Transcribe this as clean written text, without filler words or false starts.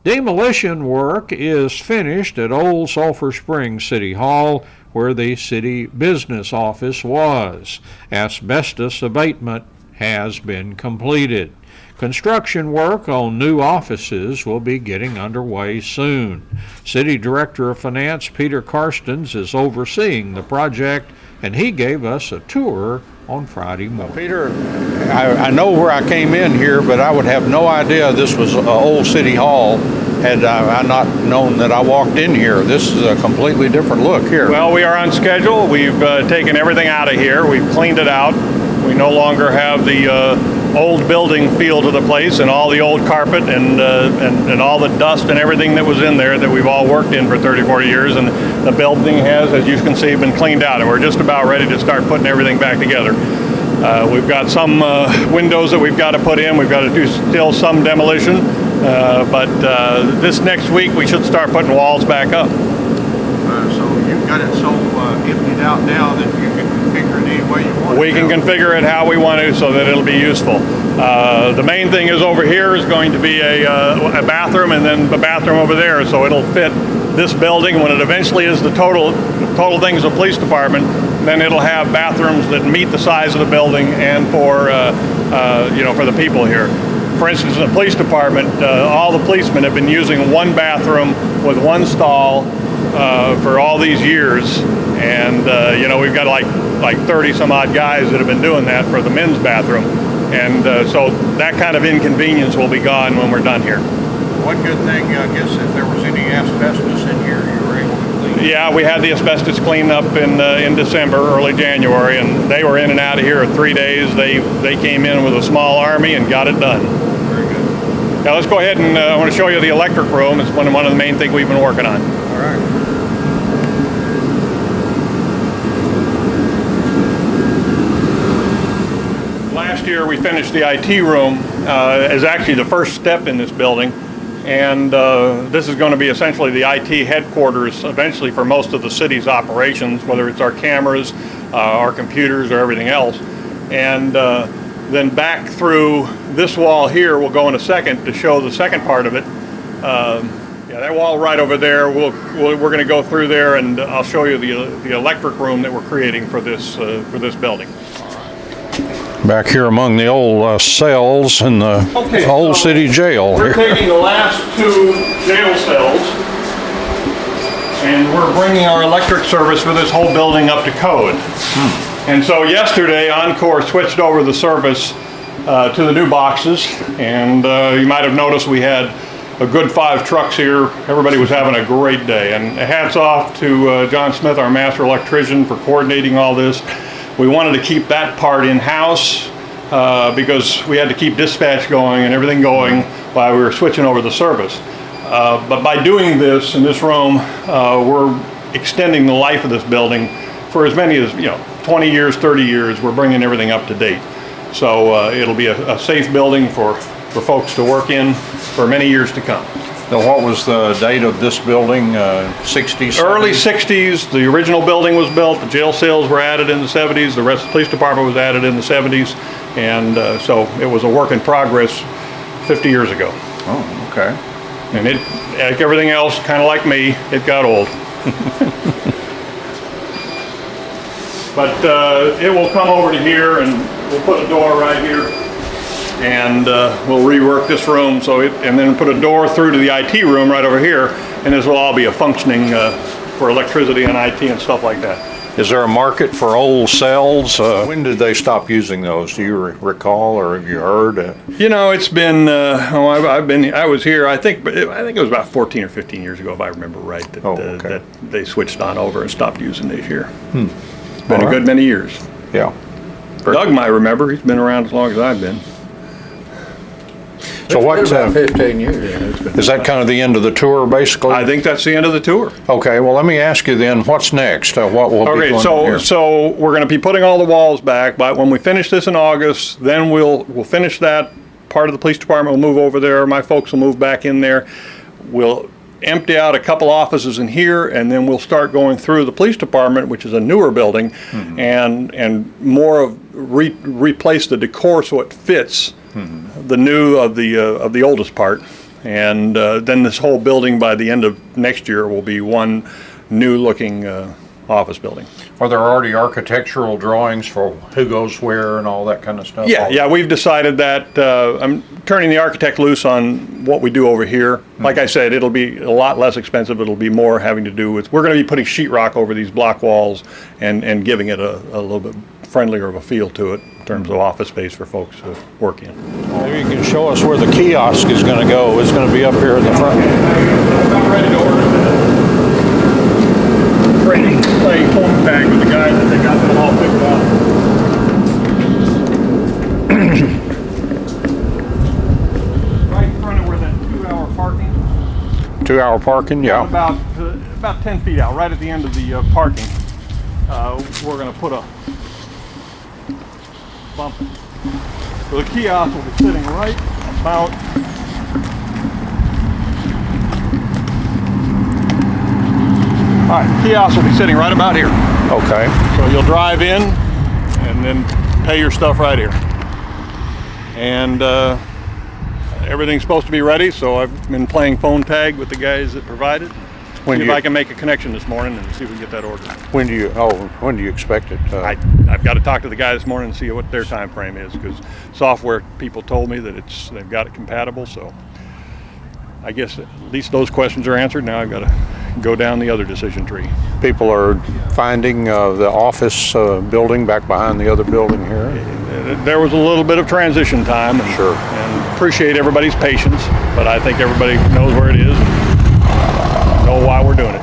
Demolition work is finished at Old Sulphur Springs City Hall, where the city business office was. Asbestos abatement has been completed. Construction work on new offices will be getting underway soon. City Director of Finance Peter Karston is overseeing the project, and he gave us a tour on Friday morning. Peter, I know where I came in here, but I would have no idea this was old City Hall had I not known that I walked in here. This is a completely different look here. Well, we are on schedule. We've taken everything out of here. We've cleaned it out. We no longer have the old building feel to the place, and all the old carpet and all the dust and everything that was in there that we've all worked in for 30, 40 years. And the building has, as you can see, been cleaned out, and we're just about ready to start putting everything back together. We've got some windows that we've got to put in. We've got to do still some demolition, but this next week we should start putting walls back up. So you've got it so emptied out now that you can configure it any way you want. We can configure it how we want to so that it'll be useful. The main thing is over here is going to be a bathroom, and then the bathroom over there, so it'll fit this building. When it eventually is the total thing is a police department, then it'll have bathrooms that meet the size of the building and for for the people here. For instance, in the police department, all the policemen have been using one bathroom with one stall for all these years, and we've got like 30 some odd guys that have been doing that for the men's bathroom, and so that kind of inconvenience will be gone when we're done here. One good thing, I guess, if there was any asbestos in here, you were able to clean it. Yeah, we had the asbestos cleaned up in December, early January, and they were in and out of here in 3 days. They came in with a small army and got it done. Very good. Now let's go ahead and I want to show you the electric room. It's one of the main things we've been working on. All right. Last year we finished the IT room as actually the first step in this building, and this is going to be essentially the IT headquarters eventually for most of the city's operations, whether it's our cameras, our computers, or everything else. And then back through this wall here, we'll go in a second to show the second part of it. Yeah, that wall right over there, we're going to go through there, and I'll show you the electric room that we're creating for this building. Back here among the old cells in the old city jail. We're taking the last two jail cells, and we're bringing our electric service for this whole building up to code. And so yesterday, Encore switched over the service to the new boxes, and you might have noticed we had a good 5 trucks here. Everybody was having a great day, and hats off to John Smith, our master electrician, for coordinating all this. We wanted to keep that part in-house because we had to keep dispatch going and everything going while we were switching over the service. But by doing this in this room, we're extending the life of this building for as many as 20 years, 30 years. We're bringing everything up to date. So it'll be a safe building for folks to work in for many years to come. Now, what was the date of this building? 60s? Early 60s. The original building was built. The jail cells were added in the 70s. The rest of the police department was added in the 70s. And so it was a work in progress 50 years ago. Oh, okay. And it, like everything else, kind of like me, it got old. But it will come over to here, and we'll put a door right here. And we'll rework this room and then put a door through to the IT room right over here, and this will all be a functioning for electricity and IT and stuff like that. Is there a market for old cells? When did they stop using those? Do you recall, or have you heard? It's been I was here. I think it was about 14 or 15 years ago, if I remember right, that they switched on over and stopped using these here. It's been a good many years. Yeah. Doug might remember. He's been around as long as I've been. So what? About 15 years. Is that kind of the end of the tour, basically? I think that's the end of the tour. Okay. Well, let me ask you then. What's next? What will be going on here? So we're going to be putting all the walls back. But when we finish this in August, then we'll finish that. Part of the police department will move over there. My folks will move back in there. We'll empty out a couple offices in here, and then we'll start going through the police department, which is a newer building, and more of replace the decor so it fits the new of the oldest part. And then this whole building by the end of next year will be one new looking office building. Are there already architectural drawings for who goes where and all that kind of stuff? Yeah, we've decided that. I'm turning the architect loose on what we do over here. Like I said, it'll be a lot less expensive. It'll be more having to do with, we're going to be putting sheetrock over these block walls and giving it a little bit friendlier of a feel to it in terms of office space for folks to work in. Maybe you can show us where the kiosk is going to go. It's going to be up here in the front. I'm ready to order that. Ready to play phone tag with the guys that they got them all figured out. Right in front of where that 2-hour parking. 2-hour parking, yeah. About 10 feet out, right at the end of the parking. We're going to put a bump. So the kiosk will be sitting right about all right, kiosk will be sitting right about here. Okay. So you'll drive in and then pay your stuff right here. And everything's supposed to be ready, so I've been playing phone tag with the guys that provide it. See if I can make a connection this morning and see if we can get that ordered. When do you expect it? I've got to talk to the guy this morning and see what their time frame is, because software people told me that they've got it compatible, so I guess at least those questions are answered. Now I've got to go down the other decision tree. People are finding the office building back behind the other building here. There was a little bit of transition time. And, Sure. And appreciate everybody's patience, but I think everybody knows where it is and know why we're doing it.